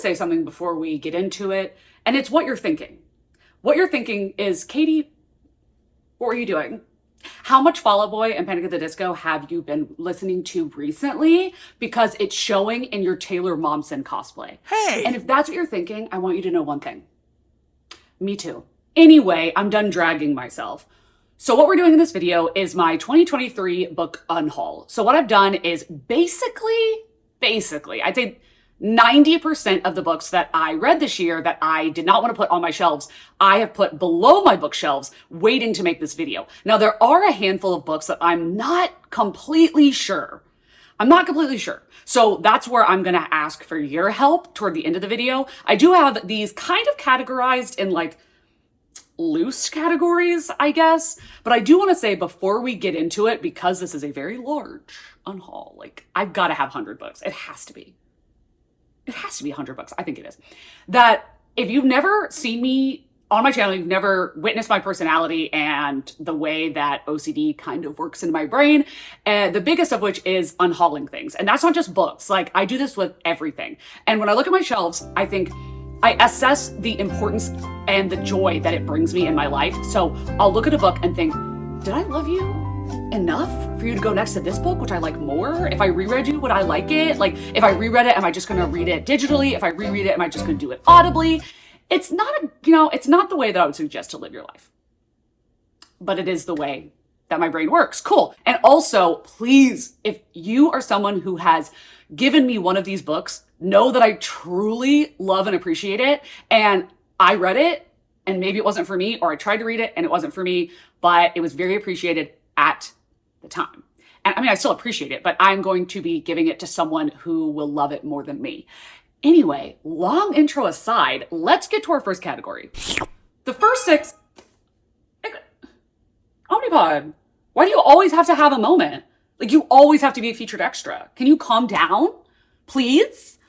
say something before we get into it, and it's what you're thinking. What you're thinking is, Katie, what were you doing? How much Fall Out Boy and Panic at the Disco have you been listening to recently? Because it's showing in your Taylor Momsen cosplay. Hey! And if that's what you're thinking, I want you to know one thing. Me too. Anyway, I'm done dragging myself. So what we're doing in this video is my 2023 book unhaul. So what I've done is basically, I'd say 90% of the books that I read this year that I did not want to put on my shelves, I have put below my bookshelves waiting to make this video. Now, there are a handful of books that I'm not completely sure. So that's where I'm going to ask for your help toward the end of the video. I do have these kind of categorized in like loose categories, I guess. But I do want to say before we get into it, because this is a very large unhaul, like I've got to have 100 books. It has to be 100 books. I think it is. That if you've never seen me on my channel, you've never witnessed my personality and the way that OCD kind of works in my brain, the biggest of which is unhauling things. And that's not just books. Like I do this with everything. And when I look at my shelves, I think I assess the importance and the joy that it brings me in my life. So I'll look at a book and think, did I love you enough for you to go next to this book, which I like more? If I reread you, would I like it? Like if I reread it, am I just going to read it digitally? If I reread it, am I just going to do it audibly? It's not it's not the way that I would suggest to live your life, but it is the way that my brain works. Cool. And also, please, if you are someone who has given me one of these books, know that I truly love and appreciate it. And I read it and maybe it wasn't for me, or I tried to read it and it wasn't for me, but it was very appreciated at the time. And I mean, I still appreciate it, but I'm going to be giving it to someone who will love it more than me. Anyway, long intro aside, let's get to our first category. The first 6, Omnipod, why do you always have to have a moment? Like you always have to be a featured extra. Can you calm down, please?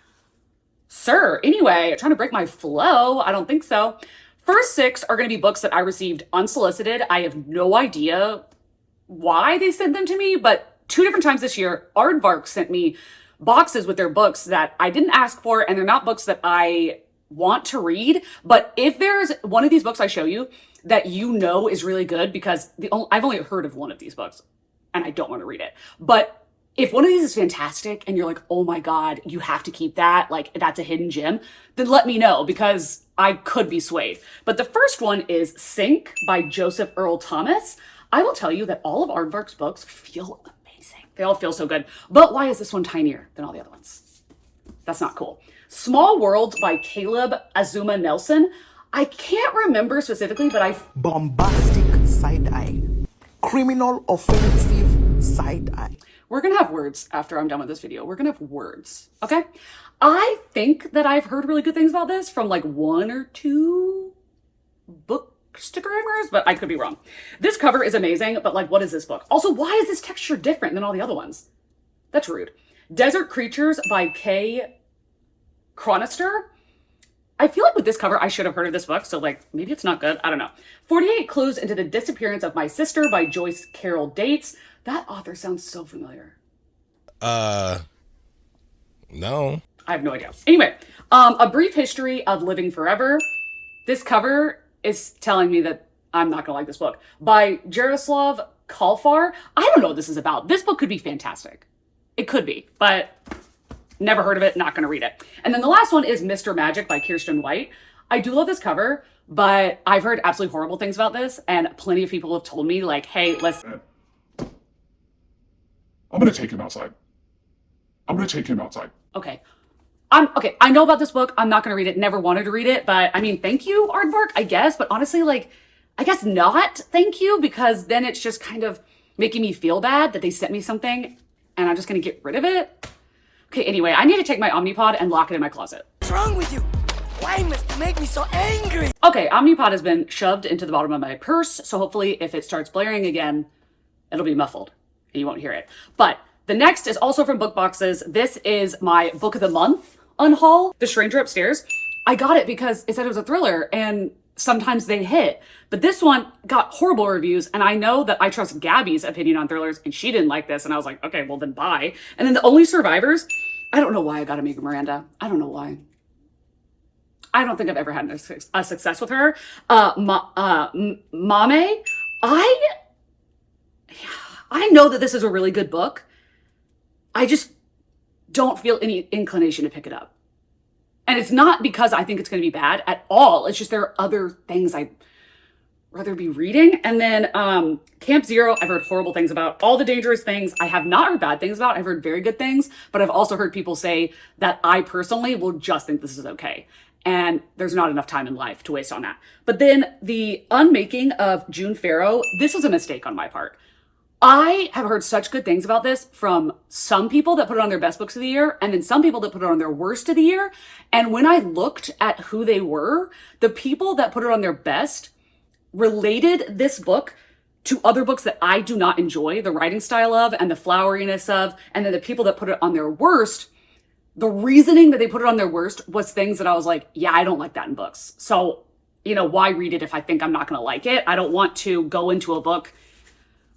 Sir, anyway, trying to break my flow. I don't think so. First 6 are going to be books that I received unsolicited. I have no idea why they sent them to me, but 2 different times this year, Aardvark sent me boxes with their books that I didn't ask for, and they're not books that I want to read. But if there's one of these books I show you that you know is really good, because I've only heard of one of these books and I don't want to read it, but if one of these is fantastic and you're like, oh my God, you have to keep that, like that's a hidden gem, then let me know, because I could be swayed. But the first one is Sink by Joseph Earl Thomas. I will tell you that all of Aardvark's books feel amazing. They all feel so good. But why is this one tinier than all the other ones? That's not cool. Small World by Caleb Azuma Nelson. I can't remember specifically, but Bombastic side-eye. Criminal offensive side-eye. We're going to have words after I'm done with this video. We're going to have words, okay? I think that I've heard really good things about this from like 1 or 2 bookstagrammers, but I could be wrong. This cover is amazing, but like, what is this book? Also, why is this texture different than all the other ones? That's rude. Desert Creatures by Kay Chronister. I feel like with this cover, I should have heard of this book, so like, maybe it's not good. I don't know. 48 Clues into the Disappearance of My Sister by Joyce Carol Dates. That author sounds so familiar. No. I have no idea. Anyway, A Brief History of Living Forever. This cover is telling me that I'm not gonna like this book. By Jaroslav Kalfar. I don't know what this is about. This book could be fantastic. It could be, but never heard of it, not gonna read it. And then the last one is Mr. Magic by Kirsten White. I do love this cover, but I've heard absolutely horrible things about this, and plenty of people have told me like, hey, listen. I'm gonna take him outside. Okay. Okay, I know about this book. I'm not gonna read it, never wanted to read it, but I mean, thank you, Aardvark, I guess. But honestly, like, I guess not thank you, because then it's just kind of making me feel bad that they sent me something and I'm just gonna get rid of it. Okay, anyway, I need to take my Omnipod and lock it in my closet. What's wrong with you? Why must you make me so angry? Okay, Omnipod has been shoved into the bottom of my purse, so hopefully if it starts blaring again, it'll be muffled and you won't hear it. But the next is also from Book Boxes. This is my Book of the Month unhaul, The Stranger Upstairs. I got it because it said it was a thriller, and sometimes they hit. But this one got horrible reviews, and I know that I trust Gabby's opinion on thrillers, and she didn't like this, and I was like, okay, well then bye. And then The Only Survivors, I don't know why I got Amiga Miranda. I don't know why. I don't think I've ever had a success with her. Mame, I know that this is a really good book. I just don't feel any inclination to pick it up. And it's not because I think it's going to be bad at all. It's just there are other things I'd rather be reading. And then Camp Zero, I've heard horrible things about. All the Dangerous Things, I have not heard bad things about. I've heard very good things, but I've also heard people say that I personally will just think this is okay. And there's not enough time in life to waste on that. But then the unmaking of June Farrow, this was a mistake on my part. I have heard such good things about this from some people that put it on their best books of the year, and then some people that put it on their worst of the year. And when I looked at who they were, the people that put it on their best related this book to other books that I do not enjoy the writing style of and the floweriness of. And then the people that put it on their worst, the reasoning that they put it on their worst was things that I was like, yeah, I don't like that in books. So, why read it if I think I'm not going to like it? I don't want to go into a book.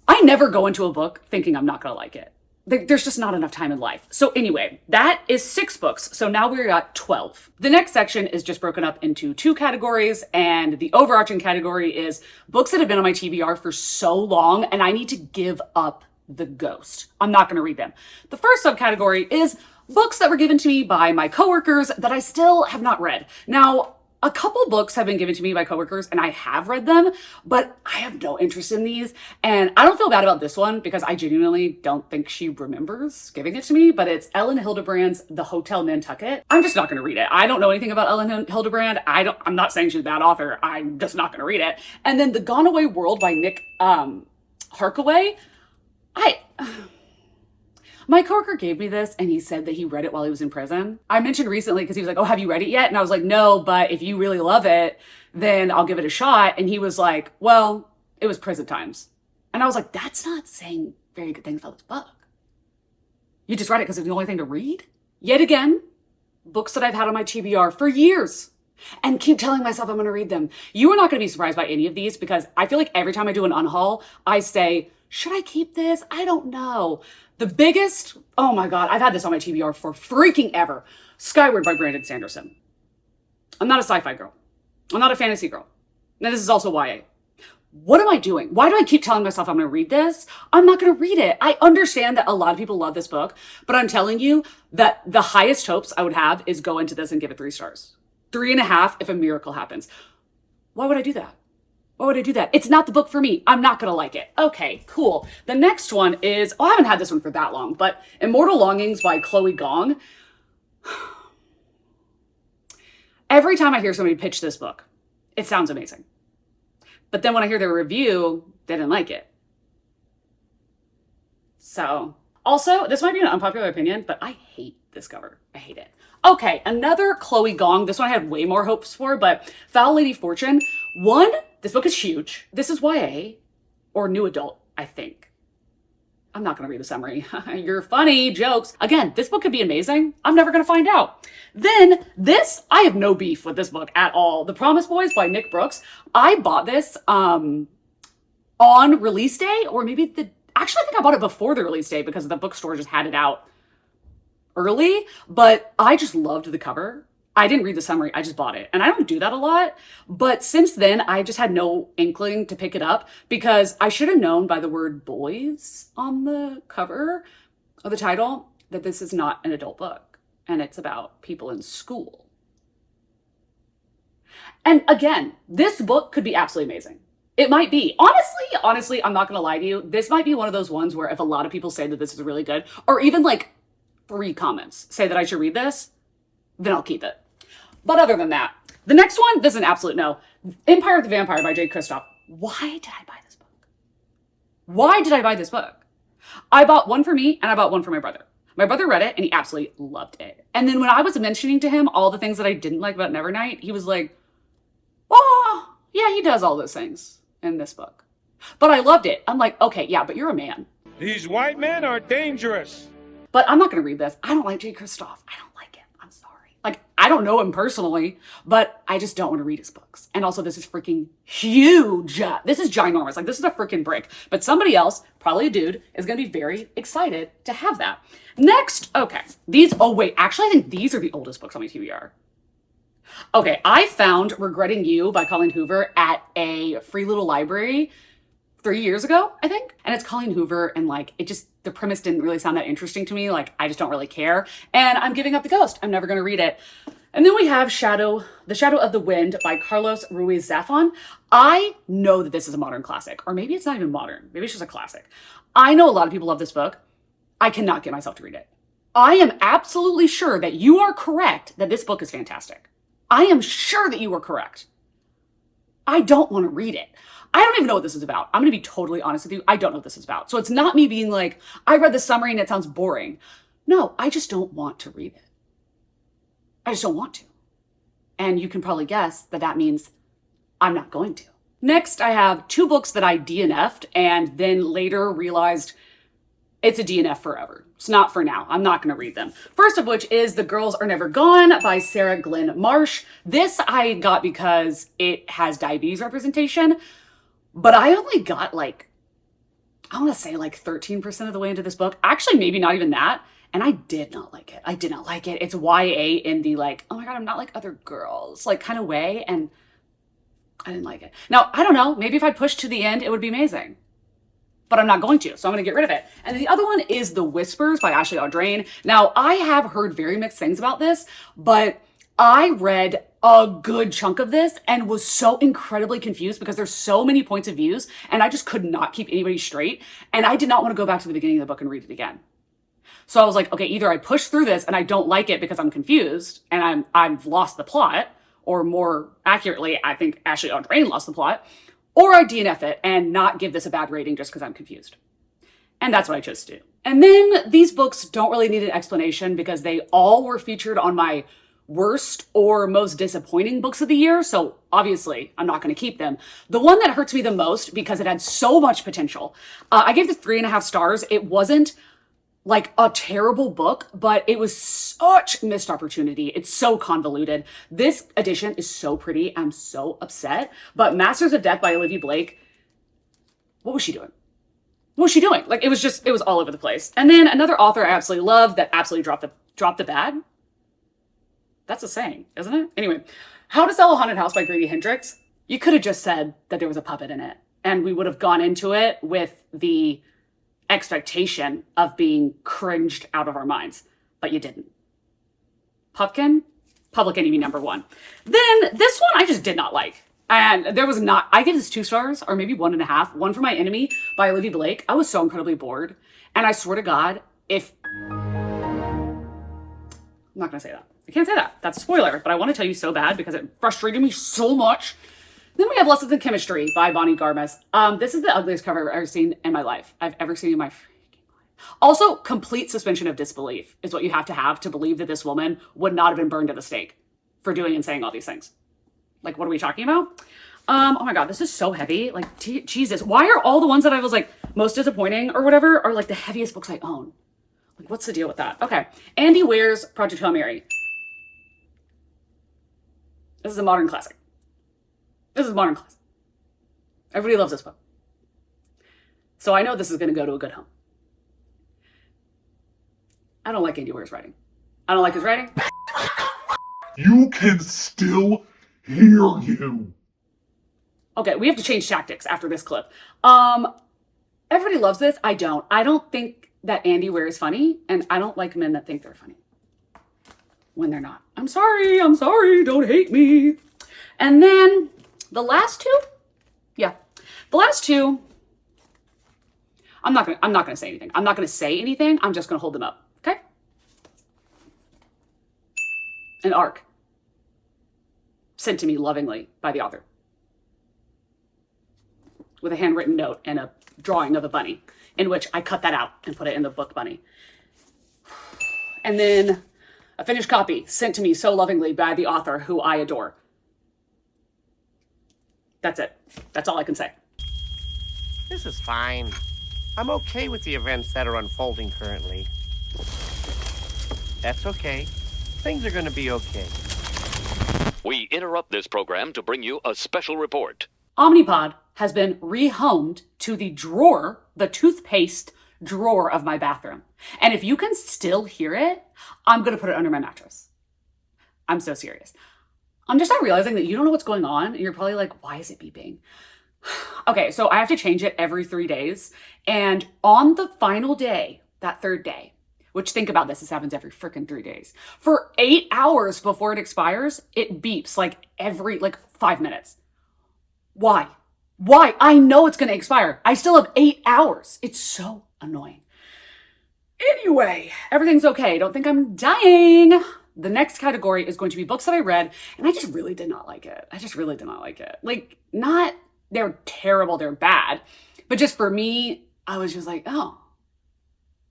I never go into a book thinking I'm not going to like it. There's just not enough time in life. So anyway, that is 6 books. So now we're at 12. The next section is just broken up into 2 categories. And the overarching category is books that have been on my TBR for so long and I need to give up the ghost. I'm not going to read them. The first subcategory is books that were given to me by my coworkers that I still have not read. Now, a couple books have been given to me by coworkers and I have read them, but I have no interest in these. And I don't feel bad about this one because I genuinely don't think she remembers giving it to me, but it's Ellen Hildebrand's The Hotel Nantucket. I'm just not going to read it. I don't know anything about Ellen Hildebrand. I'm not saying she's a bad author. I'm just not going to read it. And then The Gone Away World by Nick Harkaway. My coworker gave me this and he said that he read it while he was in prison. I mentioned recently because he was like, oh, have you read it yet? And I was like, no, but if you really love it, then I'll give it a shot. And he was like, well, it was prison times. And I was like, that's not saying very good things about this book. You just read it because it's the only thing to read? Yet again, books that I've had on my TBR for years and keep telling myself I'm going to read them. You are not going to be surprised by any of these because I feel like every time I do an unhaul, I say, should I keep this? I don't know. The biggest, oh my God, I've had this on my TBR for freaking ever. Skyward by Brandon Sanderson. I'm not a sci-fi girl. I'm not a fantasy girl. Now this is also YA. What am I doing? Why do I keep telling myself I'm going to read this? I'm not going to read it. I understand that a lot of people love this book, but I'm telling you that the highest hopes I would have is go into this and give it 3 stars. 3.5 if a miracle happens. Why would I do that? Why would I do that? It's not the book for me. I'm not going to like it. Okay, cool. The next one is, I haven't had this one for that long, but Immortal Longings by Chloe Gong. Every time I hear somebody pitch this book, it sounds amazing. But then when I hear their review, they didn't like it. So, also, this might be an unpopular opinion, but I hate this cover. I hate it. Okay, another Chloe Gong. This one I had way more hopes for, but Foul Lady Fortune. One, this book is huge. This is YA or new adult, I think. I'm not going to read the summary. You're funny, jokes. Again, this book could be amazing. I'm never going to find out. Then this, I have no beef with this book at all. The Promise Boys by Nick Brooks. I bought this on release day, or maybe actually I think I bought it before the release day because the bookstore just had it out early, but I just loved the cover. I didn't read the summary, I just bought it. And I don't do that a lot, but since then I just had no inkling to pick it up because I should have known by the word boys on the cover of the title that this is not an adult book and it's about people in school. And again, this book could be absolutely amazing. It might be. Honestly, I'm not gonna lie to you. This might be one of those ones where if a lot of people say that this is really good, or even like 3 comments say that I should read this, then I'll keep it. But other than that, the next one, this is an absolute no. Empire of the Vampire by Jade Kristoff. Why did I buy this book? Why did I buy this book? I bought one for me and I bought one for my brother. My brother read it and he absolutely loved it. And then when I was mentioning to him all the things that I didn't like about Nevernight, he was like, oh, yeah, he does all those things in this book. But I loved it. I'm like, okay, yeah, but you're a man. These white men are dangerous. But I'm not going to read this. I don't like Jade Kristoff. I don't like him. I'm sorry. Like, I don't know him personally, but I just don't want to read his books. And also, this is freaking huge. This is ginormous. Like, this is a freaking brick. But somebody else, probably a dude, is going to be very excited to have that. Next, okay. These, oh wait, actually, I think these are the oldest books on my TBR. Okay, I found Regretting You by Colleen Hoover at a free little library 3 years ago, I think. And it's Colleen Hoover, and like, the premise didn't really sound that interesting to me. Like, I just don't really care. And I'm giving up the ghost. I'm never gonna read it. And then we have The Shadow of the Wind by Carlos Ruiz Zafon. I know that this is a modern classic, or maybe it's not even modern. Maybe it's just a classic. I know a lot of people love this book. I cannot get myself to read it. I am absolutely sure that you are correct that this book is fantastic. I am sure that you are correct. I don't want to read it. I don't even know what this is about. I'm going to be totally honest with you. I don't know what this is about. So it's not me being like, I read the summary and it sounds boring. No, I just don't want to read it. I just don't want to. And you can probably guess that that means I'm not going to. Next, I have 2 books that I DNF'd and then later realized it's a DNF forever. It's not for now. I'm not going to read them. First of which is The Girls Are Never Gone by Sarah Glenn Marsh. This I got because it has diabetes representation, but I only got like, I want to say like 13% of the way into this book. Actually, maybe not even that. And I did not like it. I did not like it. It's YA in the like, oh my God, I'm not like other girls, like kind of way. And I didn't like it. Now, I don't know. Maybe if I pushed to the end, it would be amazing. But I'm not going to, so I'm going to get rid of it. And the other one is The Whispers by Ashley Audrain. Now, I have heard very mixed things about this, but I read a good chunk of this and was so incredibly confused because there's so many points of views, and I just could not keep anybody straight. And I did not want to go back to the beginning of the book and read it again. So I was like, okay, either I push through this and I don't like it because I'm confused and I've lost the plot, or more accurately, I think Ashley Audrain lost the plot, or I DNF it and not give this a bad rating just because I'm confused. And that's what I chose to do. And then these books don't really need an explanation because they all were featured on my worst or most disappointing books of the year. So obviously I'm not going to keep them. The one that hurts me the most because it had so much potential, I gave it 3.5 stars. It wasn't like a terrible book, but it was such missed opportunity. It's so convoluted. This edition is so pretty. I'm so upset. But Masters of Death by Olivia Blake, what was she doing? What was she doing? Like, it was all over the place. And then another author I absolutely love that absolutely dropped the bag. That's a saying, isn't it? Anyway, How to Sell a Haunted House by Grady Hendrix. You could have just said that there was a puppet in it, and we would have gone into it with the expectation of being cringed out of our minds, but you didn't. Pumpkin, Public Enemy #1. Then this one I just did not like. And I give this 2 stars, or maybe 1.5. One for My Enemy by Olivia Blake. I was so incredibly bored. And I swear to God, I'm not gonna say that. I can't say that. That's a spoiler, but I want to tell you so bad because it frustrated me so much. Then we have Lessons in Chemistry by Bonnie Garmis. This is the ugliest cover I've ever seen in my life. I've ever seen in my freaking life. Also, complete suspension of disbelief is what you have to believe that this woman would not have been burned at the stake for doing and saying all these things. Like, what are we talking about? Oh my God, this is so heavy. Like, Jesus, why are all the ones that I was like most disappointing or whatever are like the heaviest books I own? Like, what's the deal with that? Okay, Andy Weir's Project Hail Mary. This is a modern classic. This is a modern classic. Everybody loves this book. So I know this is going to go to a good home. I don't like Andy Weir's writing. I don't like his writing. You can still hear you. Okay, we have to change tactics after this clip. Everybody loves this. I don't. I don't think that Andy Weir is funny, and I don't like men that think they're funny when they're not. I'm sorry, don't hate me. And then the last 2? Yeah. The last 2, I'm not gonna say anything. I'm not gonna say anything. I'm just gonna hold them up. Okay? An ARC. Sent to me lovingly by the author. With a handwritten note and a drawing of a bunny, in which I cut that out and put it in the book bunny. And then a finished copy sent to me so lovingly by the author who I adore. That's it. That's all I can say. This is fine. I'm okay with the events that are unfolding currently. That's okay. Things are gonna be okay. We interrupt this program to bring you a special report. Omnipod has been rehomed to the drawer, the toothpaste drawer of my bathroom. And if you can still hear it, I'm going to put it under my mattress. I'm so serious. I'm just not realizing that you don't know what's going on. And you're probably like, why is it beeping? Okay, so I have to change it every 3 days. And on the final day, that third day, which think about this happens every freaking 3 days. For 8 hours before it expires, it beeps like every 5 minutes. Why? Why? I know it's going to expire. I still have 8 hours. It's so annoying. Anyway, everything's okay. Don't think I'm dying. The next category is going to be books that I read, and I just really did not like it. I just really did not like it. Not they're terrible, they're bad, but just for me, I was just like, oh.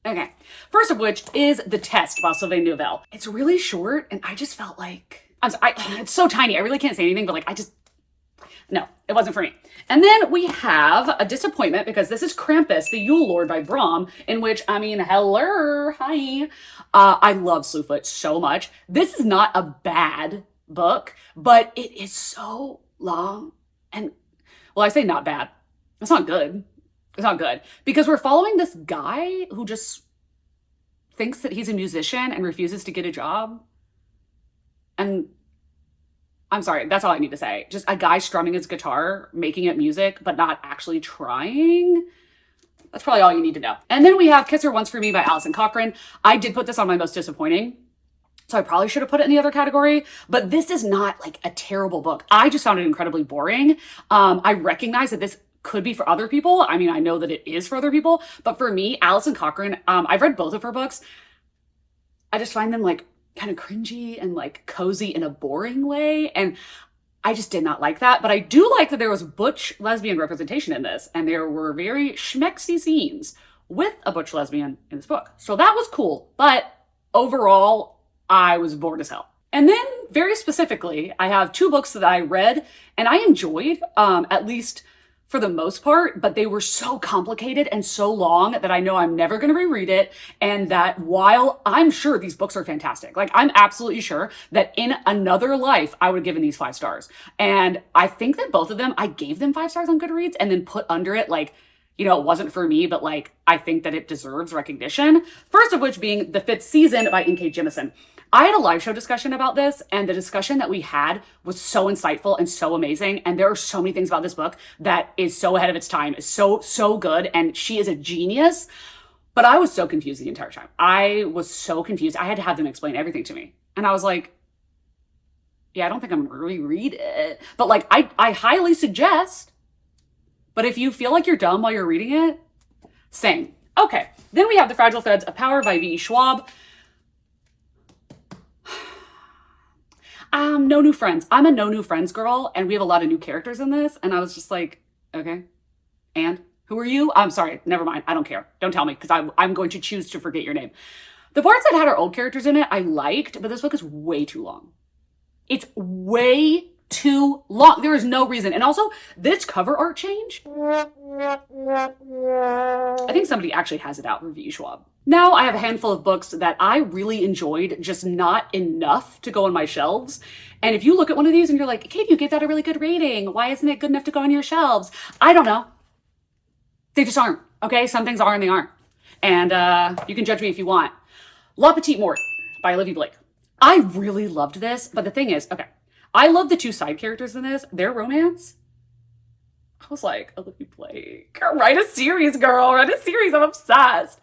Okay. First of which is The Test by Sylvain Neuvel. It's really short, and I just felt like, it's so tiny. I really can't say anything, but no, it wasn't for me. And then we have a disappointment because this is Krampus, the Yule Lord by Brom, in which, hello, hi. I love Slewfoot so much. This is not a bad book, but it is so long. And, well, I say not bad. It's not good. It's not good. Because we're following this guy who just thinks that he's a musician and refuses to get a job. And I'm sorry, that's all I need to say. Just a guy strumming his guitar, making it music, but not actually trying. That's probably all you need to know. And then we have Kiss Her Once for Me by Alison Cochrane. I did put this on my most disappointing, so I probably should have put it in the other category, but this is not a terrible book. I just found it incredibly boring. I recognize that this could be for other people. I know that it is for other people, but for me, Alison Cochrane, I've read both of her books. I just find them kind of cringy and cozy in a boring way. And I just did not like that. But I do like that there was butch lesbian representation in this. And there were very schmexy scenes with a butch lesbian in this book. So that was cool. But overall, I was bored as hell. And then very specifically, I have 2 books that I read and I enjoyed, at least for the most part, but they were so complicated and so long that I know I'm never going to reread it. And that while I'm sure these books are fantastic, I'm absolutely sure that in another life, I would have given these 5 stars. And I think that both of them, I gave them 5 stars on Goodreads and then put under it, it wasn't for me, but I think that it deserves recognition. First of which being The Fifth Season by N.K. Jemisin. I had a live show discussion about this, and the discussion that we had was so insightful and so amazing. And there are so many things about this book that is so ahead of its time, is so good. And she is a genius, but I was so confused the entire time. I was so confused. I had to have them explain everything to me. And I was like, yeah, I don't think I'm going to reread it. But I highly suggest, but if you feel like you're dumb while you're reading it, same. Okay. Then we have The Fragile Threads of Power by V.E. Schwab. No new friends. I'm a no new friends girl, and we have a lot of new characters in this, and I was just like, okay, and who are you? I'm sorry, never mind. I don't care. Don't tell me, because I'm going to choose to forget your name. The parts that had our old characters in it, I liked, but this book is way too long. It's way too long. There is no reason. And also, this cover art change, I think somebody actually has it out for V. Schwab. Now I have a handful of books that I really enjoyed, just not enough to go on my shelves. And if you look at one of these and you're like, Katie, you gave that a really good rating. Why isn't it good enough to go on your shelves? I don't know. They just aren't. Okay? Some things are and they aren't. And you can judge me if you want. La Petite Mort by Olivia Blake. I really loved this, but the thing is, okay, I love the 2 side characters in this. Their romance, I was like, Olivia Blake, write a series, girl. Write a series. I'm obsessed.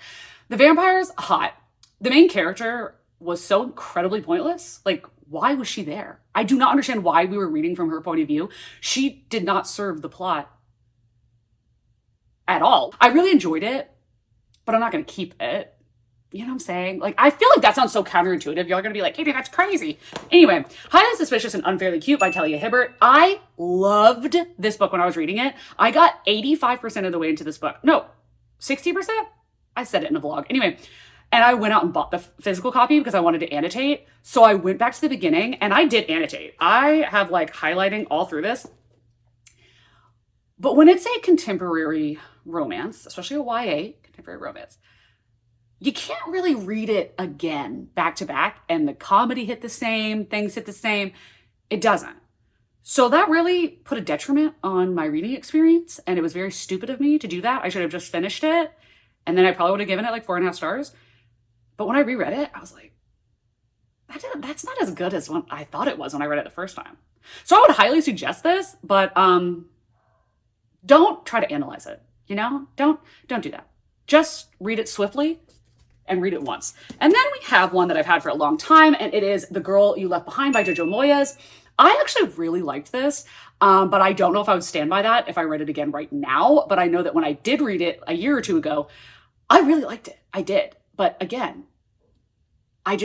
The vampires, hot. The main character was so incredibly pointless. Why was she there? I do not understand why we were reading from her point of view. She did not serve the plot at all. I really enjoyed it, but I'm not going to keep it. You know what I'm saying? I feel like that sounds so counterintuitive. Y'all are going to be like, Katie, that's crazy. Anyway, Highly Suspicious and Unfairly Cute by Talia Hibbert. I loved this book when I was reading it. I got 85% of the way into this book. No, 60%? I said it in a vlog. Anyway, and I went out and bought the physical copy because I wanted to annotate. So I went back to the beginning and I did annotate. I have highlighting all through this. But when it's a contemporary romance, especially a YA contemporary romance, you can't really read it again back to back and the comedy hit the same, things hit the same. It doesn't. So that really put a detriment on my reading experience, and it was very stupid of me to do that. I should have just finished it, and then I probably would have given it 4.5 stars. But when I reread it, I was like, that's not as good as what I thought it was when I read it the first time. So I would highly suggest this, but don't try to analyze it. You know, don't do that. Just read it swiftly and read it once. And then we have one that I've had for a long time, and it is The Girl You Left Behind by Jojo Moyes. I actually really liked this, but I don't know if I would stand by that if I read it again right now. But I know that when I did read it a year or two ago, I really liked it. I did. But again, I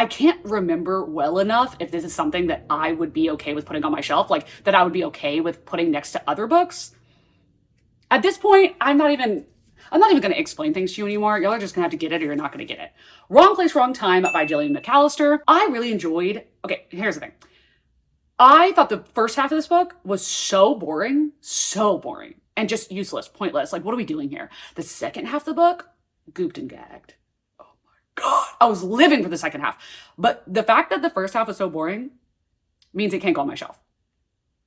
can't remember well enough if this is something that I would be okay with putting on my shelf, like that I would be okay with putting next to other books. At this point, I'm not even going to explain things to you anymore. Y'all are just going to have to get it or you're not going to get it. Wrong Place, Wrong Time by Gillian McAllister. I really enjoyed, okay, here's the thing. I thought the first half of this book was so boring, and just useless, pointless. Like, what are we doing here? The second half of the book, gooped and gagged. Oh my God. I was living for the second half. But the fact that the first half was so boring means it can't go on my shelf.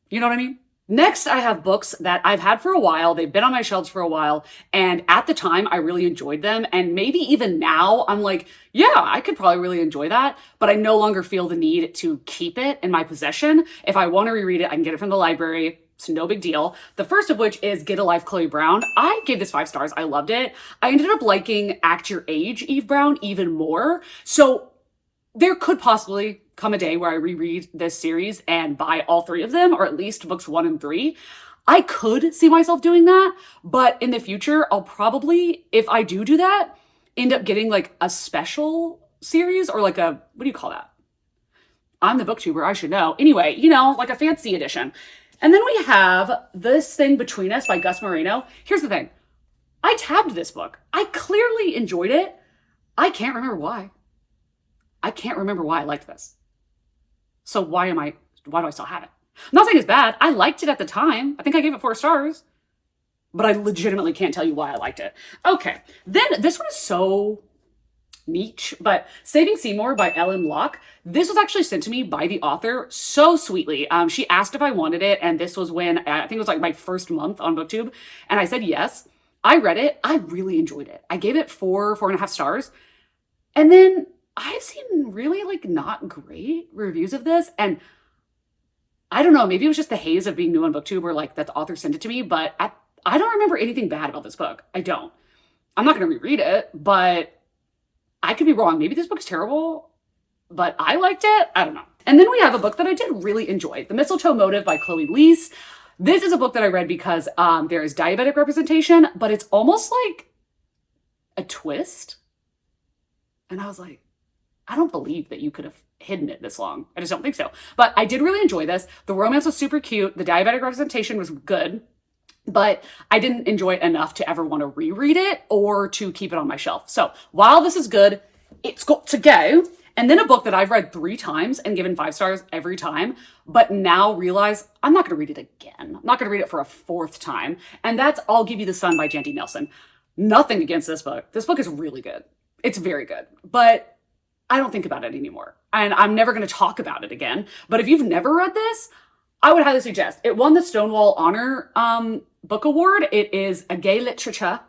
You know what I mean? Next, I have books that I've had for a while. They've been on my shelves for a while. And at the time, I really enjoyed them. And maybe even now, I'm like, yeah, I could probably really enjoy that. But I no longer feel the need to keep it in my possession. If I want to reread it, I can get it from the library. It's no big deal. The first of which is Get a Life, Chloe Brown. I gave this 5 stars. I loved it. I ended up liking Act Your Age, Eve Brown, even more. So there could possibly come a day where I reread this series and buy all 3 of them, or at least books 1 and 3. I could see myself doing that, but in the future, I'll probably, if I do that, end up getting like a special series or like a, what do you call that? I'm the booktuber, I should know. Anyway, you know, like a fancy edition. And then we have This Thing Between Us by Gus Moreno. Here's the thing. I tabbed this book. I clearly enjoyed it. I can't remember why. I can't remember why I liked this. So why do I still have it? I'm not saying it's bad. I liked it at the time. I think I gave it 4 stars. But I legitimately can't tell you why I liked it. Okay, then this one is so niche, but Saving Seymour by Ellen Locke. This was actually sent to me by the author so sweetly. She asked if I wanted it, and this was when, I think it was like my first month on BookTube, and I said yes. I read it. I really enjoyed it. I gave it 4.5 stars. And then I've seen really like not great reviews of this, and I don't know, maybe it was just the haze of being new on BookTube or like that the author sent it to me, but I don't remember anything bad about this book. I don't. I'm not going to reread it, but I could be wrong. Maybe this book's terrible, but I liked it. I don't know. And then we have a book that I did really enjoy, The Mistletoe Motive by Chloe Leese. This is a book that I read because there is diabetic representation, but it's almost like a twist. And I was like, I don't believe that you could have hidden it this long. I just don't think so. But I did really enjoy this. The romance was super cute. The diabetic representation was good, but I didn't enjoy it enough to ever want to reread it or to keep it on my shelf. So while this is good, it's got to go. And then a book that I've read 3 times and given 5 stars every time, but now realize I'm not going to read it again. I'm not going to read it for a 4th time. And that's I'll Give You the Sun by Janty Nelson. Nothing against this book. This book is really good. It's very good, but I don't think about it anymore. And I'm never going to talk about it again. But if you've never read this, I would highly suggest. It won the Stonewall Honor Book Award. It is a gay literature,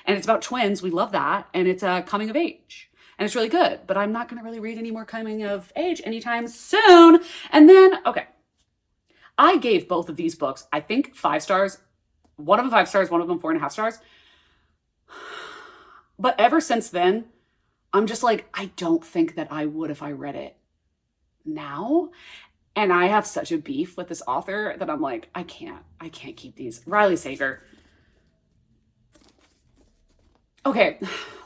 and it's about twins. We love that. And it's a coming of age. And it's really good. But I'm not going to really read any more coming of age anytime soon. And then, okay. I gave both of these books, I think, 5 stars. One of them 5 stars, one of them 4.5 stars. But ever since then, I'm just like, I don't think that I would if I read it now. And I have such a beef with this author that I'm like, I can't keep these. Riley Sager. Okay,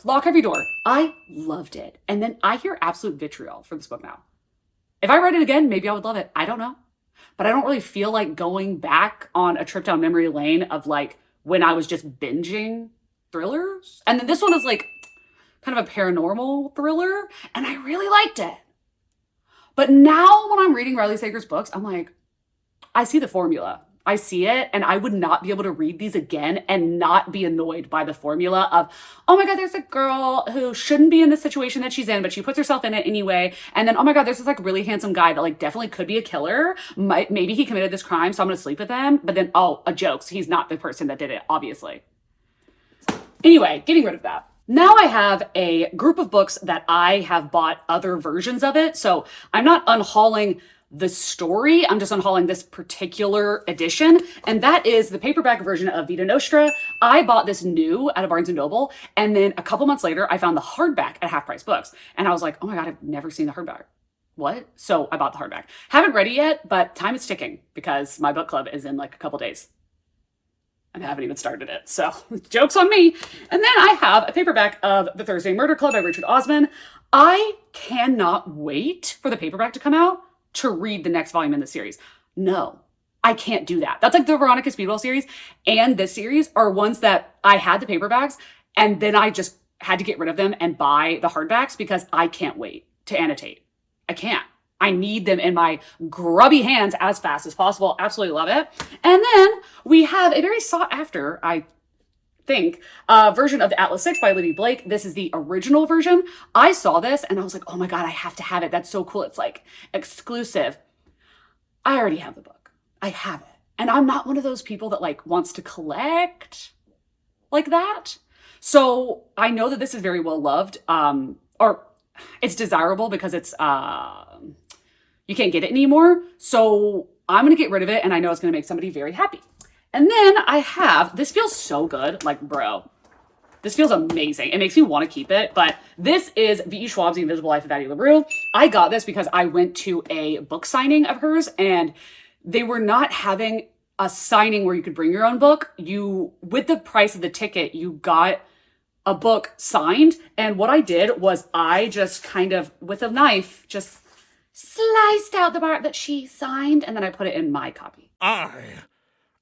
Lock Every Door. I loved it. And then I hear absolute vitriol for this book now. If I read it again, maybe I would love it. I don't know. But I don't really feel like going back on a trip down memory lane of like when I was just binging thrillers. And then this one is like kind of a paranormal thriller, and I really liked it. But now when I'm reading Riley Sager's books, I'm like, I see the formula. I see it, and I would not be able to read these again and not be annoyed by the formula of, oh my God, there's a girl who shouldn't be in the situation that she's in, but she puts herself in it anyway. And then, oh my God, there's this like really handsome guy that like definitely could be a killer. Maybe he committed this crime, so I'm gonna sleep with him. But then, oh, a joke. So he's not the person that did it, obviously. Anyway, getting rid of that. Now I have a group of books that I have bought other versions of it. So I'm not unhauling the story, I'm just unhauling this particular edition. And that is the paperback version of Vita Nostra. I bought this new at a Barnes & Noble. And then a couple months later, I found the hardback at Half Price Books. And I was like, oh my God, I've never seen the hardback. What? So I bought the hardback. Haven't read it yet, but time is ticking because my book club is in like a couple days. I haven't even started it, so joke's on me. And then I have a paperback of The Thursday Murder Club by Richard Osman. I cannot wait for the paperback to come out to read the next volume in the series. No, I can't do that. That's like the Veronica Speedwell series and this series are ones that I had the paperbacks and then I just had to get rid of them and buy the hardbacks because I can't wait to annotate. I can't. I need them in my grubby hands as fast as possible. Absolutely love it. And then we have a very sought after, I think, version of the Atlas 6 by Libby Blake. This is the original version. I saw this and I was like, oh my God, I have to have it. That's so cool. It's like exclusive. I already have the book. I have it. And I'm not one of those people that like wants to collect like that. So I know that this is very well loved, or it's desirable because it's, you can't get it anymore. So I'm going to get rid of it. And I know it's going to make somebody very happy. And then I have, this feels so good. Like, bro, this feels amazing. It makes me want to keep it. But this is V.E. Schwab's The Invisible Life of Addie LaRue. I got this because I went to a book signing of hers and they were not having a signing where you could bring your own book. You, with the price of the ticket, you got a book signed. And what I did was I just kind of, with a knife, just sliced out the part that she signed, and then I put it in my copy. I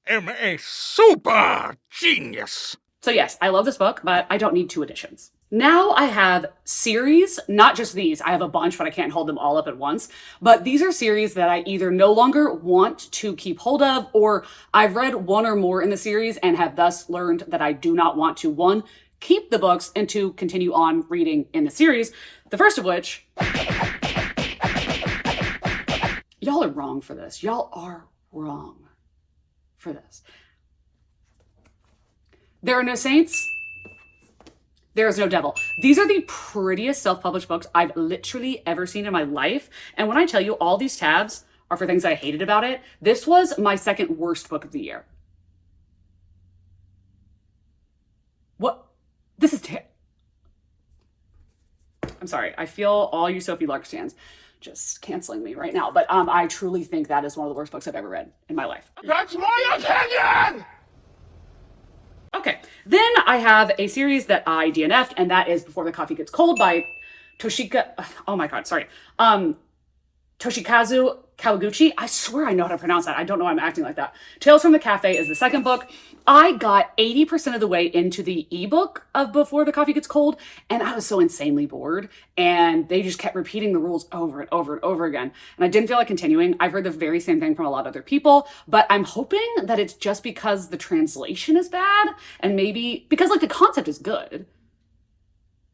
am a super genius. So yes, I love this book, but I don't need 2 editions. Now I have series, not just these. I have a bunch, but I can't hold them all up at once. But these are series that I either no longer want to keep hold of, or I've read one or more in the series and have thus learned that I do not want to, 1, keep the books, and 2, continue on reading in the series. The first of which... Y'all are wrong for this. Y'all are wrong for this. There Are No Saints. There Is No Devil. These are the prettiest self-published books I've literally ever seen in my life. And when I tell you all these tabs are for things I hated about it, this was my second worst book of the year. What? This is I'm sorry. I feel all you Sophie Lark stands just canceling me right now. But I truly think that is one of the worst books I've ever read in my life. That's my opinion! Okay, then I have a series that I DNF'd, and that is Before the Coffee Gets Cold by Toshikazu Kawaguchi. I swear I know how to pronounce that. I don't know why I'm acting like that. Tales from the Cafe is the second book. I got 80% of the way into the ebook of Before the Coffee Gets Cold, and I was so insanely bored, and they just kept repeating the rules over and over and over again, and I didn't feel like continuing. I've heard the very same thing from a lot of other people, but I'm hoping that it's just because the translation is bad, and maybe because like the concept is good,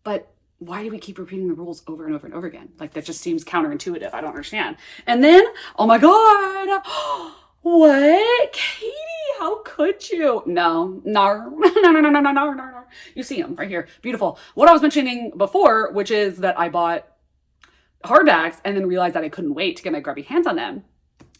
but why do we keep repeating the rules over and over and over again? Like, that just seems counterintuitive. I don't understand. And then, oh my God, what? Katie, how could you? No. You see them right here. Beautiful. What I was mentioning before, which is that I bought hardbacks and then realized that I couldn't wait to get my grubby hands on them.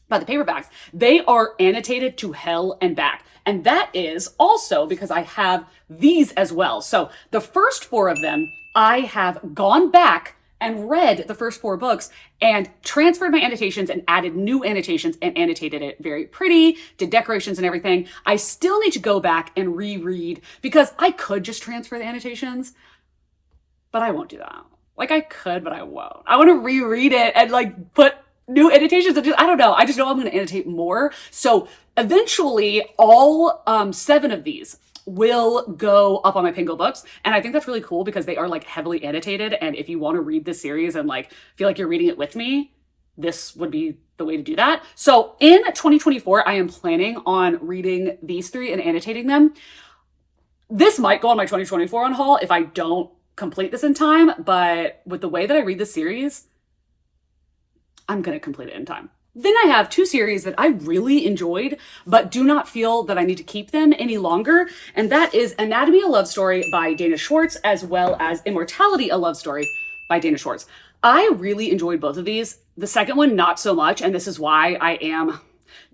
But the paperbacks, they are annotated to hell and back. And that is also because I have these as well. So the first 4 of them, I have gone back and read the first 4 books and transferred my annotations and added new annotations and annotated it very pretty, did decorations and everything. I still need to go back and reread because I could just transfer the annotations, but I won't do that. Like, I could, but I won't. I want to reread it and like put new annotations. And I don't know. I just know I'm going to annotate more. So eventually all 7 of these will go up on my Pingo Books. And I think that's really cool because they are like heavily annotated. And if you want to read this series and like feel like you're reading it with me, this would be the way to do that. So in 2024, I am planning on reading these 3 and annotating them. This might go on my 2024 unhaul if I don't complete this in time, but with the way that I read this series, I'm going to complete it in time. Then I have two series that I really enjoyed, but do not feel that I need to keep them any longer. And that is Anatomy, a Love Story by Dana Schwartz, as well as Immortality, a Love Story by Dana Schwartz. I really enjoyed both of these. The second one, not so much. And this is why I am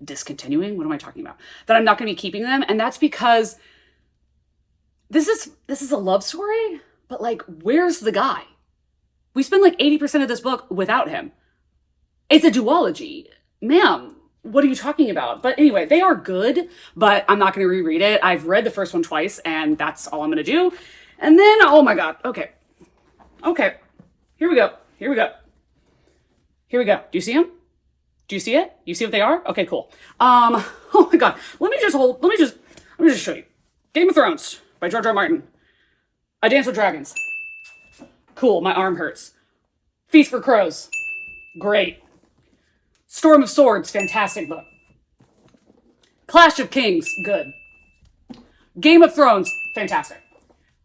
discontinuing. What am I talking about? That I'm not going to be keeping them. And that's because this is a love story, but like, where's the guy? We spend like 80% of this book without him. It's a duology. Ma'am, what are you talking about? But anyway, they are good, but I'm not going to reread it. I've read the first one twice, and that's all I'm going to do. And then, oh my God. Okay. Here we go. Here we go. Do you see them? Do you see it? You see what they are? Okay, cool. Oh my God. Let me just show you. Game of Thrones by George R. R. Martin. A Dance with Dragons. Cool. My arm hurts. Feast for Crows. Great. Storm of Swords, fantastic book. Clash of Kings, good. Game of Thrones, fantastic.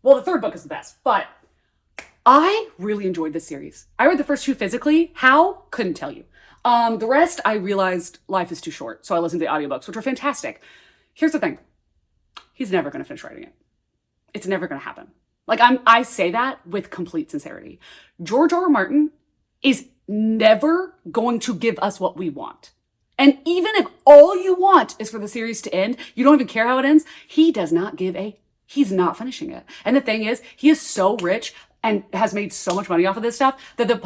Well, the third book is the best, but I really enjoyed this series. I read the first two physically. How? Couldn't tell you. The rest, I realized life is too short, so I listened to the audiobooks, which are fantastic. Here's the thing. He's never going to finish writing it. It's never going to happen. Like, I say that with complete sincerity. George R. R. Martin is never going to give us what we want. And even if all you want is for the series to end, you don't even care how it ends, he's not finishing it. And the thing is, he is so rich and has made so much money off of this stuff that the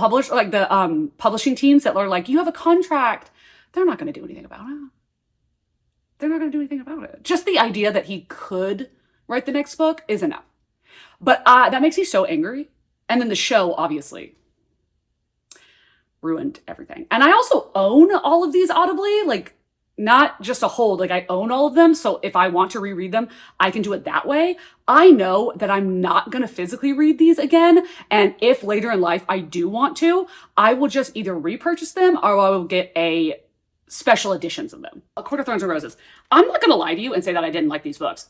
publishing teams that are like, you have a contract, they're not going to do anything about it. They're not going to do anything about it. Just the idea that he could write the next book is enough. But that makes me so angry. And then the show, obviously, ruined everything. And I also own all of these audibly, like not just a hold, like I own all of them. So if I want to reread them, I can do it that way. I know that I'm not going to physically read these again. And if later in life I do want to, I will just either repurchase them or I will get a special editions of them. A Court of Thorns and Roses. I'm not going to lie to you and say that I didn't like these books.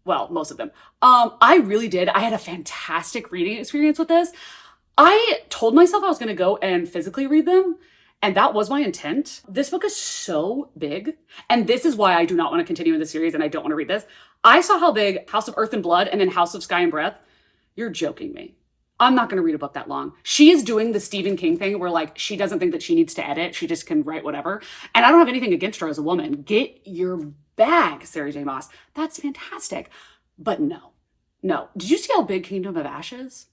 Well, most of them. I really did. I had a fantastic reading experience with this. I told myself I was going to go and physically read them, and that was my intent. This book is so big, and this is why I do not want to continue in the series and I don't want to read this. I saw how big House of Earth and Blood and then House of Sky and Breath. You're joking me. I'm not going to read a book that long. She is doing the Stephen King thing where like she doesn't think that she needs to edit. She just can write whatever. And I don't have anything against her as a woman. Get your bag, Sarah J. Maas. That's fantastic. But no. Did you see how big Kingdom of Ashes?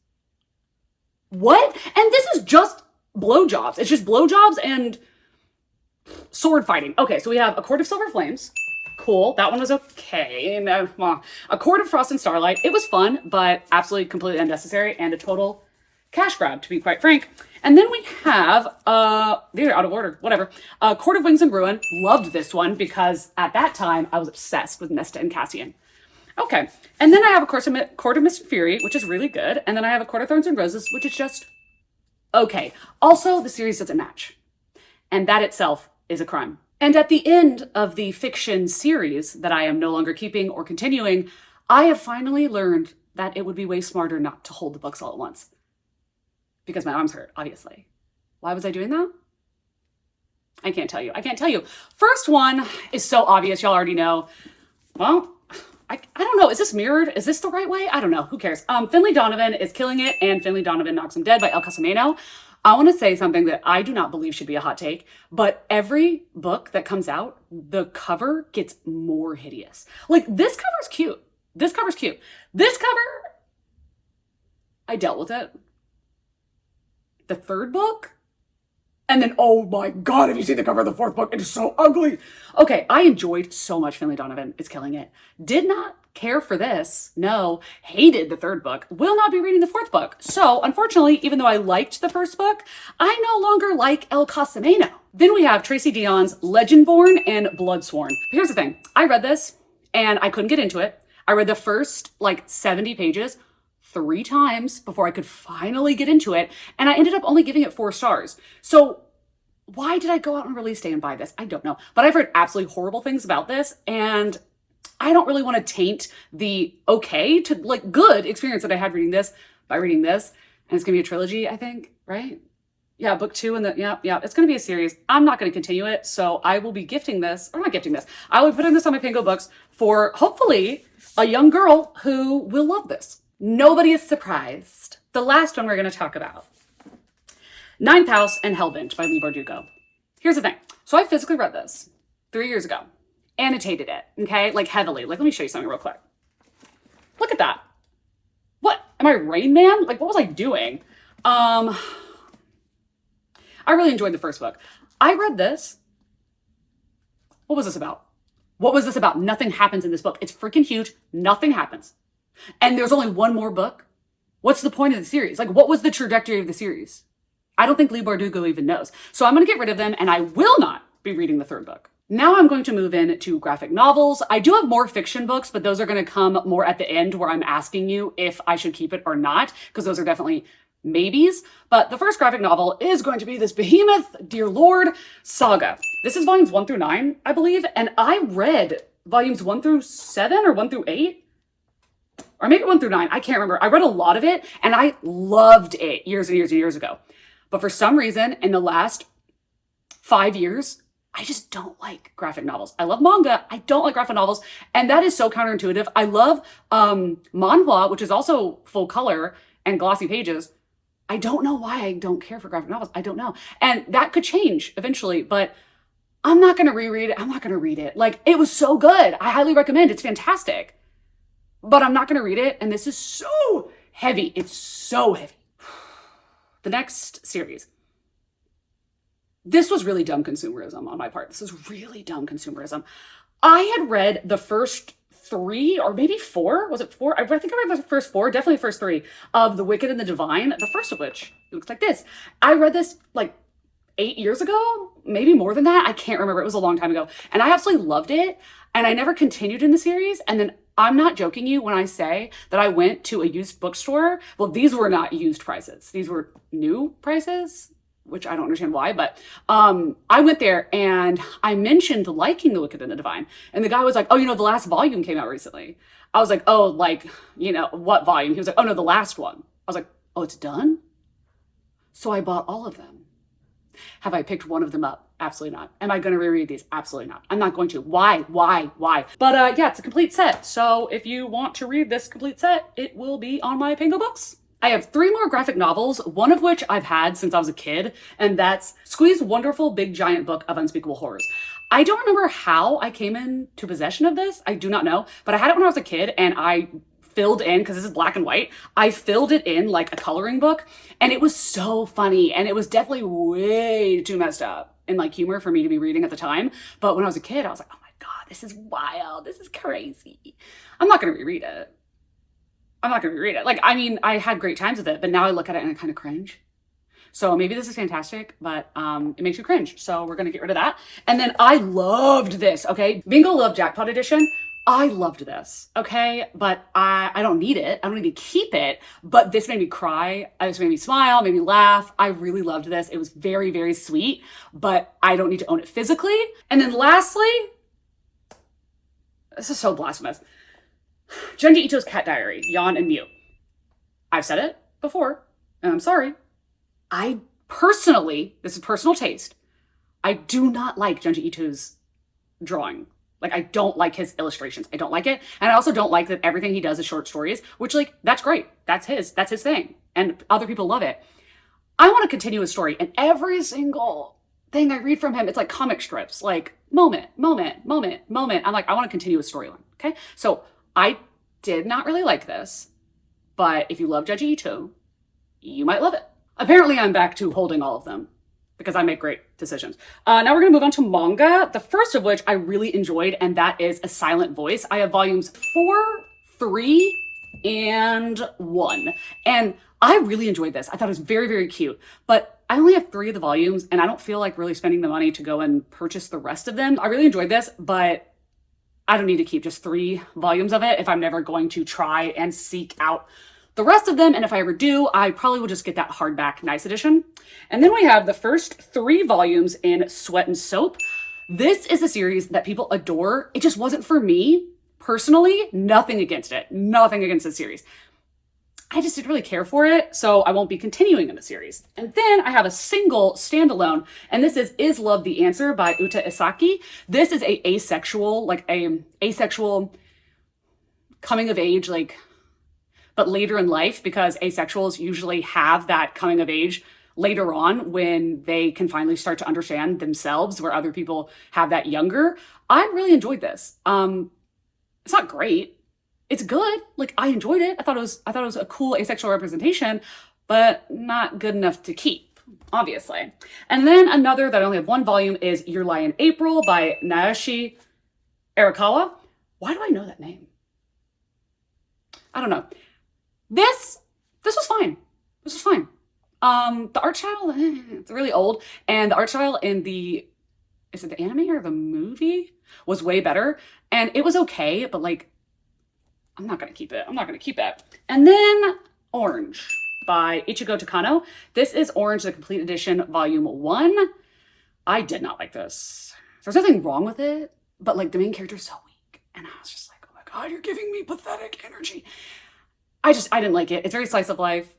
What? And this is just blowjobs. It's just blowjobs and sword fighting. Okay, so we have A Court of Silver Flames. Cool. That one was okay. And A Court of Frost and Starlight. It was fun, but absolutely completely unnecessary and a total cash grab, to be quite frank. And then we have, these are out of order, whatever. Court of Wings and Ruin. Loved this one because at that time I was obsessed with Nesta and Cassian. Okay, and then I have a Court of Mist and Fury, which is really good. And then I have A Court of Thorns and Roses, which is just okay. Also, the series doesn't match. And that itself is a crime. And at the end of the fiction series that I am no longer keeping or continuing, I have finally learned that it would be way smarter not to hold the books all at once. Because my arms hurt, obviously. Why was I doing that? I can't tell you. First one is so obvious, y'all already know. Well, I don't know. Is this mirrored? Is this the right way? I don't know. Who cares? Finley Donovan is killing it, and Finley Donovan Knocks Him Dead by El Casameno. I want to say something that I do not believe should be a hot take, but every book that comes out, the cover gets more hideous. Like, this cover's cute. This cover, I dealt with it. The third book? And then, oh my God, have you seen the cover of the fourth book? It is so ugly. Okay, I enjoyed so much Finley Donovan is killing it. Did not care for this. No, hated the third book. Will not be reading the fourth book. So, unfortunately, even though I liked the first book, I no longer like El Casameno. Then we have Tracy Deon's Legendborn and Bloodsworn. But here's the thing. I read this and I couldn't get into it. I read the first 70 pages 3 times before I could finally get into it. And I ended up only giving it 4 stars. So why did I go out on release day and buy this? I don't know. But I've heard absolutely horrible things about this. And I don't really want to taint the okay to good experience that I had reading this by reading this. And it's going to be a trilogy, I think, right? Yeah, book 2 and yeah, it's going to be a series. I'm not going to continue it, so I will be gifting this, or not gifting this. I will be putting this on my Pango Books for, hopefully, a young girl who will love this. Nobody is surprised. The last one we're going to talk about. Ninth House and Hellbent by Leigh Bardugo. Here's the thing. So I physically read this 3 years ago. Annotated it, okay? Like heavily. Like, let me show you something real quick. Look at that. What? Am I Rain Man? Like, what was I doing? I really enjoyed the first book. I read this. What was this about? What was this about? Nothing happens in this book. It's freaking huge. Nothing happens. And there's only one more book. What's the point of the series? Like, what was the trajectory of the series? I don't think Leigh Bardugo even knows. So I'm going to get rid of them, and I will not be reading the third book. Now I'm going to move into graphic novels. I do have more fiction books, but those are going to come more at the end where I'm asking you if I should keep it or not, because those are definitely maybes. But the first graphic novel is going to be this behemoth, dear Lord, saga. This is volumes 1 through 9, I believe. And I read volumes 1 through 7 or 1 through 8. Or maybe 1 through 9. I can't remember. I read a lot of it and I loved it years and years and years ago. But for some reason, in the last 5 years, I just don't like graphic novels. I love manga. I don't like graphic novels. And that is so counterintuitive. I love manhwa, which is also full color and glossy pages. I don't know why I don't care for graphic novels. I don't know. And that could change eventually, but I'm not going to reread it. I'm not going to read it. Like, it was so good. I highly recommend. It's fantastic. But I'm not going to read it. And this is so heavy. It's so heavy. The next series. This was really dumb consumerism on my part. This is really dumb consumerism. I had read the first 3 or maybe 4. Was it 4? I think I read the first 4, definitely the first 3 of The Wicked and the Divine. The first of which looks like this. I read this like 8 years ago, maybe more than that. I can't remember. It was a long time ago. And I absolutely loved it. And I never continued in the series. And then I'm not joking you when I say that I went to a used bookstore. Well, these were not used prices. These were new prices, which I don't understand why, but I went there and I mentioned liking The Wicked and the Divine. And the guy was like, oh, the last volume came out recently. I was like, oh, like, what volume? He was like, oh no, the last one. I was like, oh, it's done? So I bought all of them. Have I picked one of them up? Absolutely not. Am I going to reread these? Absolutely not. I'm not going to. Why? But yeah, it's a complete set. So if you want to read this complete set, it will be on my Pango Books. I have 3 more graphic novels, one of which I've had since I was a kid, and that's Squee's wonderful big giant book of unspeakable horrors. I don't remember how I came into possession of this. I do not know, but I had it when I was a kid and I filled in, because this is black and white, I filled it in like a coloring book, and it was so funny, and it was definitely way too messed up in like humor for me to be reading at the time. But when I was a kid, I was like, oh my God, this is wild. This is crazy. I'm not going to reread it. Like, I mean, I had great times with it, but now I look at it and I kind of cringe. So maybe this is fantastic, but it makes you cringe. So we're going to get rid of that. And then I loved this, okay? Bingo Love Jackpot Edition. I loved this, okay? But I don't need it. I don't need to keep it. But this made me cry. This made me smile, made me laugh. I really loved this. It was very, very sweet, but I don't need to own it physically. And then lastly, this is so blasphemous. Junji Ito's Cat Diary, Yawn and Mew. I've said it before, and I'm sorry. I personally, this is personal taste, I do not like Junji Ito's drawing. Like, I don't like his illustrations. I don't like it. And I also don't like that everything he does is short stories, which, like, that's great. That's his thing. And other people love it. I want to continue his story. And every single thing I read from him, it's like comic strips, like moment. I'm like, I want to continue his storyline. Okay. So I did not really like this, but if you love Junji Ito, you might love it. Apparently I'm back to holding all of them, because I make great decisions. Now we're gonna move on to manga, the first of which I really enjoyed, and that is A Silent Voice. I have volumes 4, 3, and 1. And I really enjoyed this. I thought it was very, very cute, but I only have 3 of the volumes and I don't feel like really spending the money to go and purchase the rest of them. I really enjoyed this, but I don't need to keep just 3 volumes of it if I'm never going to try and seek out the rest of them. And if I ever do, I probably will just get that hardback nice edition. And then we have the first 3 volumes in Sweat and Soap. This is a series that people adore. It just wasn't for me personally. Nothing against it. Nothing against the series. I just didn't really care for it, so I won't be continuing in the series. And then I have a single standalone, and this is Love the Answer by Uta Isaki. This is a asexual coming of age, like, but later in life, because asexuals usually have that coming of age later on when they can finally start to understand themselves, where other people have that younger. I really enjoyed this. It's not great. It's good. Like, I enjoyed it. I thought it was a cool asexual representation, but not good enough to keep, obviously. And then another that I only have one volume is Your Lie in April by Naoshi Arakawa. Why do I know that name? I don't know. This was fine. This was fine. The art style, it's really old. And the art style in is it the anime or the movie? Was way better. And it was okay, but like, I'm not gonna keep it. I'm not gonna keep it. And then Orange by Ichigo Takano. This is Orange, the Complete Edition, Volume 1. I did not like this. There's nothing wrong with it, but like the main character is so weak. And I was just like, oh my God, you're giving me pathetic energy. I didn't like it. It's very slice of life.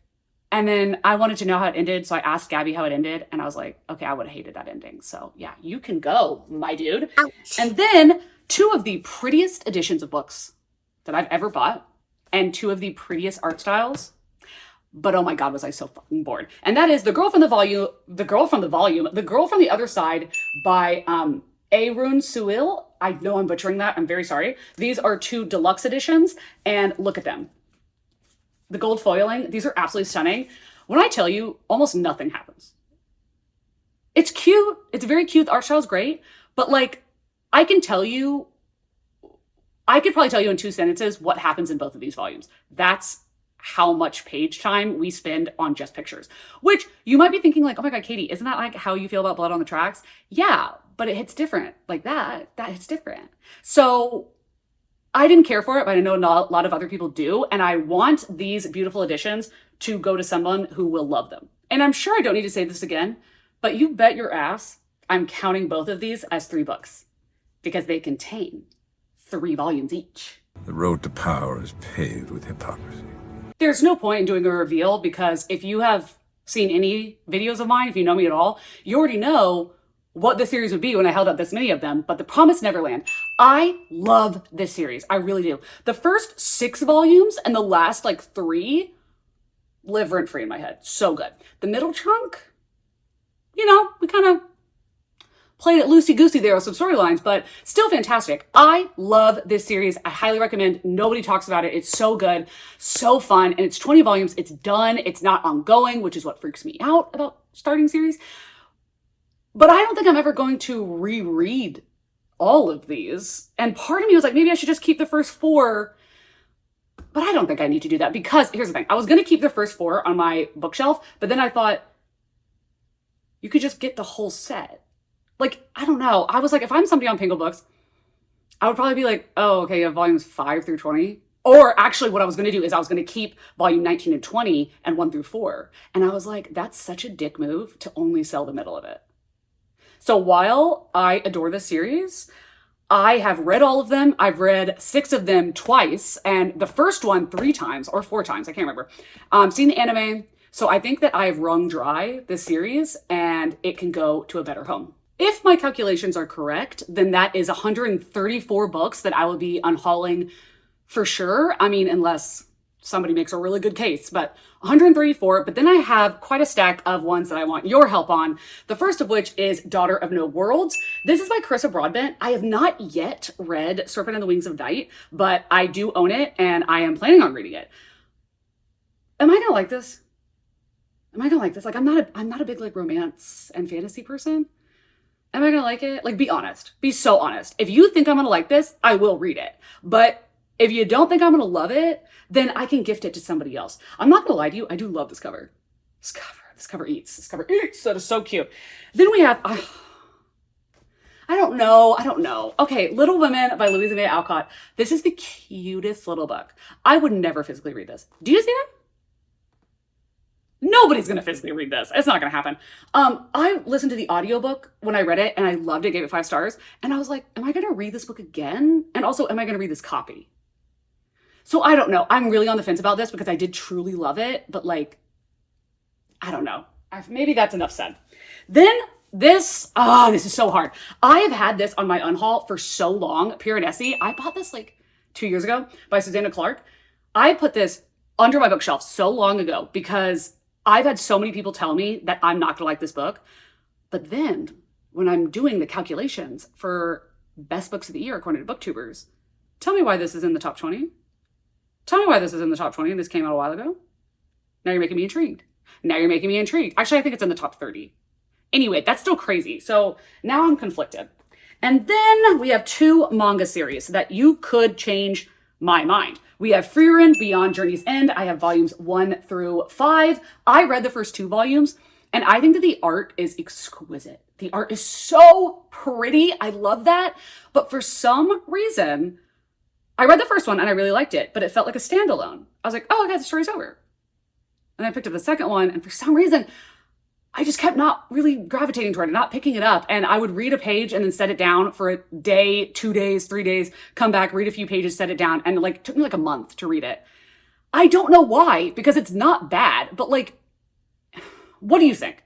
And then I wanted to know how it ended, so I asked Gabby how it ended, and I was like, okay, I would have hated that ending. So yeah, you can go, my dude. Ouch. And then 2 of the prettiest editions of books that I've ever bought, and 2 of the prettiest art styles. But oh my God, was I so fucking bored. And that is The Girl from the Other Side by Arun Suil. I know I'm butchering that. I'm very sorry. These are 2 deluxe editions, and look at them. The gold foiling, these are absolutely stunning. When I tell you, almost nothing happens. It's cute. It's very cute. The art style is great. But like, I could probably tell you in 2 sentences what happens in both of these volumes. That's how much page time we spend on just pictures. Which you might be thinking like, oh my God, Katie, isn't that like how you feel about Blood on the Tracks? Yeah, but it hits different. Like that hits different. So I didn't care for it, but I know not a lot of other people do. And I want these beautiful editions to go to someone who will love them. And I'm sure I don't need to say this again, but you bet your ass I'm counting both of these as 3 books because they contain 3 volumes each. The road to power is paved with hypocrisy. There's no point in doing a reveal because if you have seen any videos of mine, if you know me at all, you already know what the series would be when I held up this many of them, but The Promised Neverland. I love this series. I really do. The first 6 volumes and the last like 3 live rent-free in my head. So good. The middle chunk, you know, we kind of played it loosey-goosey there with some storylines, but still fantastic. I love this series. I highly recommend. Nobody talks about it. It's so good, so fun, and it's 20 volumes. It's done. It's not ongoing, which is what freaks me out about starting series. But I don't think I'm ever going to reread all of these. And part of me was like, maybe I should just keep the first 4. But I don't think I need to do that because here's the thing. I was going to keep the first 4 on my bookshelf, but then I thought you could just get the whole set. Like, I don't know. I was like, if I'm somebody on Pingle Books, I would probably be like, oh, okay, you have volumes 5 through 20. Or actually what I was going to do is I was going to keep volume 19 and 20 and 1 through 4. And I was like, that's such a dick move to only sell the middle of it. So while I adore this series, I have read all of them. I've read 6 of them twice, and the first one 3 times or 4 times. I can't remember. Seen the anime. So I think that I've wrung dry this series and it can go to a better home. If my calculations are correct, then that is 134 books that I will be unhauling for sure. I mean, unless somebody makes a really good case, but 134. But then I have quite a stack of ones that I want your help on. The first of which is Daughter of No Worlds. This is by Carissa Broadbent. I have not yet read Serpent and the Wings of Night, but I do own it and I am planning on reading it. Am I gonna like this? Am I gonna like this? Like, I'm not a big like romance and fantasy person. Am I gonna like it? Like, be honest. Be so honest. If you think I'm gonna like this, I will read it. But if you don't think I'm gonna love it, then I can gift it to somebody else. I'm not gonna lie to you, I do love this cover. This cover eats. This cover eats. That is so cute. Then we have, I don't know. Okay, Little Women by Louisa May Alcott. This is the cutest little book. I would never physically read this. Do you see that? Nobody's gonna physically read this. It's not gonna happen. I listened to the audiobook when I read it and I loved it, gave it 5 stars. And I was like, am I gonna read this book again? And also, am I gonna read this copy? So I don't know. I'm really on the fence about this because I did truly love it, but like, I don't know. Maybe that's enough said. Then this is so hard. I have had this on my unhaul for so long. Pure and Essie. I bought this like 2 years ago by Susanna Clark. I put this under my bookshelf so long ago because I've had so many people tell me that I'm not gonna like this book. But then when I'm doing the calculations for best books of the year according to booktubers, tell me why this is in the top 20. Tell me why this is in the top 20 and this came out a while ago. Now you're making me intrigued. Actually, I think it's in the top 30. Anyway, that's still crazy. So now I'm conflicted. And then we have 2 manga series that you could change my mind. We have Frieren Beyond Journey's End. I have volumes 1 through 5. I read the first 2 volumes and I think that the art is exquisite. The art is so pretty. I love that. But for some reason, I read the first one and I really liked it, but it felt like a standalone. I was like, oh, okay, the story's over. And I picked up the second one, and for some reason, I just kept not really gravitating toward it, not picking it up. And I would read a page and then set it down for a day, 2 days, 3 days, come back, read a few pages, set it down. And like, it took me like a month to read it. I don't know why, because it's not bad, but like, what do you think?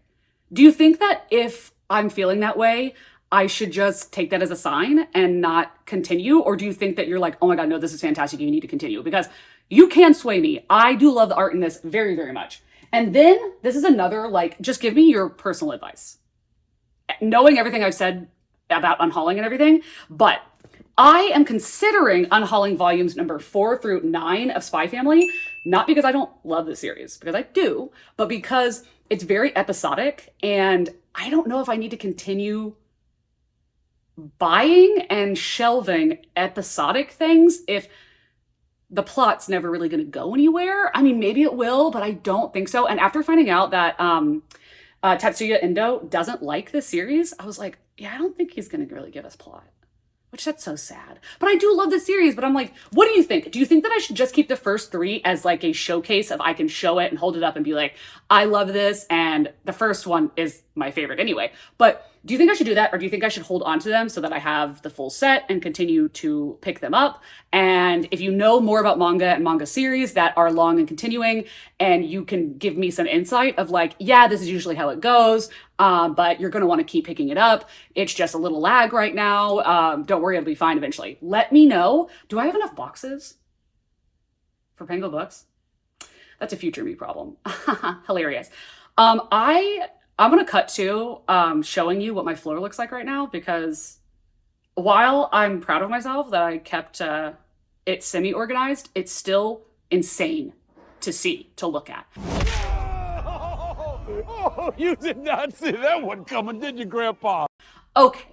Do you think that if I'm feeling that way, I should just take that as a sign and not continue? Or do you think that you're like, oh my God, no, this is fantastic, you need to continue? Because you can sway me. I do love the art in this very, very much. And then this is another, like, just give me your personal advice. Knowing everything I've said about unhauling and everything, but I am considering unhauling volumes number 4 through 9 of Spy Family, not because I don't love the series, because I do, but because it's very episodic and I don't know if I need to continue buying and shelving episodic things if the plot's never really going to go anywhere. I mean, maybe it will, but I don't think so. And after finding out that Tetsuya Endo doesn't like this series, I was like, yeah, I don't think he's going to really give us plot, which that's so sad. But I do love this series, but I'm like, what do you think? Do you think that I should just keep the first 3 as like a showcase of I can show it and hold it up and be like, I love this, and the first one is my favorite anyway. But do you think I should do that, or do you think I should hold on to them so that I have the full set and continue to pick them up? And if you know more about manga and manga series that are long and continuing, and you can give me some insight of like, yeah, this is usually how it goes, but you're going to want to keep picking it up. It's just a little lag right now. Don't worry, it'll be fine eventually. Let me know. Do I have enough boxes for Penguin Books? That's a future me problem. Hilarious. I'm going to cut to showing you what my floor looks like right now, because while I'm proud of myself that I kept it semi-organized, it's still insane to see, to look at. Oh, you did not see that one coming, did you, Grandpa? Okay.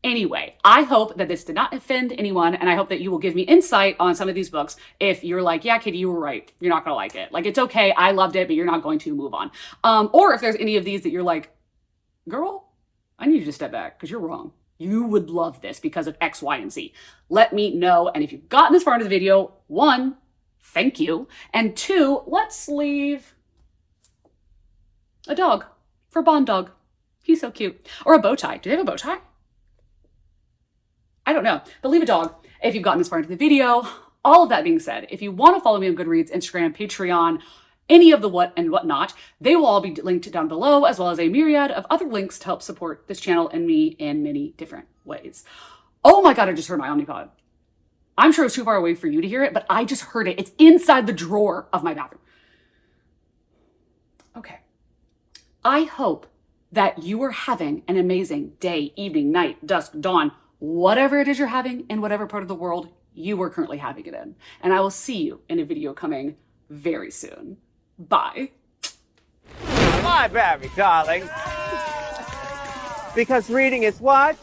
Anyway, I hope that this did not offend anyone, and I hope that you will give me insight on some of these books. If you're like, yeah, Katie, you were right, you're not going to like it. Like, it's okay, I loved it, but you're not going to move on. Or if there's any of these that you're like, girl, I need you to step back because you're wrong. You would love this because of X, Y, and Z. Let me know. And if you've gotten this far into the video, 1, thank you. And 2, let's leave a dog for Bond Dog. He's so cute. Or a bow tie. Do they have a bow tie? I don't know, but leave a dog if you've gotten this far into the video. All of that being said, if you want to follow me on Goodreads, Instagram, Patreon, any of the what and whatnot, they will all be linked down below, as well as a myriad of other links to help support this channel and me in many different ways. Oh my God, I just heard my Omnipod. I'm sure it's too far away for you to hear it, but I just heard it. It's inside the drawer of my bathroom. Okay. I hope that you are having an amazing day, evening, night, dusk, dawn, whatever it is you're having in whatever part of the world you are currently having it in. And I will see you in a video coming very soon. Bye. My baby, darling. Because reading is what?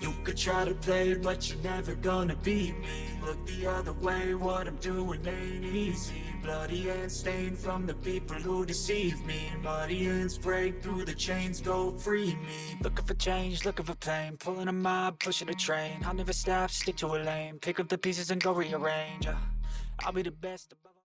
You could try to play it, but you're never gonna beat me. Look the other way, what I'm doing ain't easy. Bloody hands stained from the people who deceive me. Muddy hands break through the chains, go free me. Looking for change, looking for pain. Pulling a mob, pushing a train. I'll never stop, stick to a lane. Pick up the pieces and go rearrange. I'll be the best above.